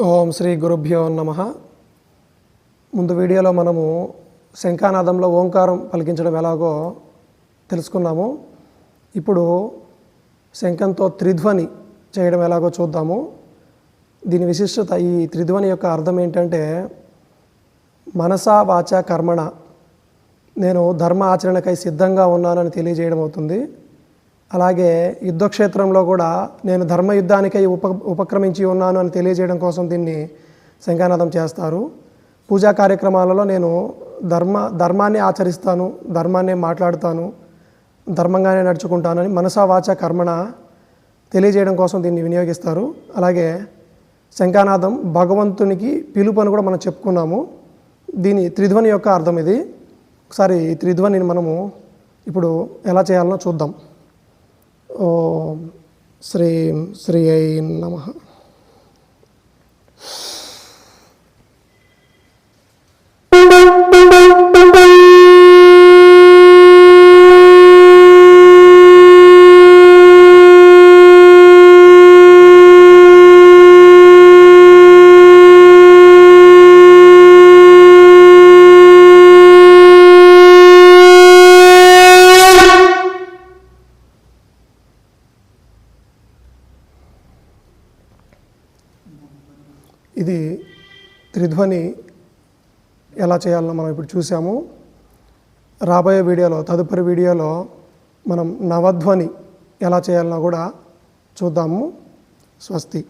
ఓం శ్రీ గురుభ్యో నమః. ముందు వీడియోలో మనము శంఖానాదంలో ఓంకారం పలికించడం ఎలాగో తెలుసుకున్నాము. ఇప్పుడు శంఖంతో త్రిధ్వని చేయడం ఎలాగో చూద్దాము. దీని విశిష్టత, ఈ త్రిధ్వని యొక్క అర్థం ఏంటంటే మనసా వాచ కర్మణ నేను ధర్మ ఆచరణకై సిద్ధంగా ఉన్నానని తెలియజేయడం అవుతుంది. అలాగే యుద్ధక్షేత్రంలో కూడా నేను ధర్మయుద్ధానికై ఉపక్రమించి ఉన్నాను అని తెలియజేయడం కోసం దీన్ని శంఖానాదం చేస్తారు. పూజా కార్యక్రమాలలో నేను ధర్మాన్ని ఆచరిస్తాను, ధర్మాన్ని మాట్లాడుతాను, ధర్మంగానే నడుచుకుంటానని మనసా వాచ కర్మణ తెలియజేయడం కోసం దీన్ని వినియోగిస్తారు. అలాగే శంఖానాదం భగవంతునికి పిలుపు అని కూడా మనం చెప్పుకున్నాము. దీని త్రిధ్వని యొక్క అర్థం ఇది. ఒకసారి ఈ త్రిధ్వనిని మనము ఇప్పుడు ఎలా చేయాలనో చూద్దాం. ఓం శ్రీం శ్రీ ఐ నమః. ఇది త్రిధ్వని ఎలా చేయాలో మనం ఇప్పుడు చూసాము. రాబోయే వీడియోలో, తదుపరి వీడియోలో మనం నవధ్వని ఎలా చేయాలనో కూడా చూద్దాము. స్వస్తి.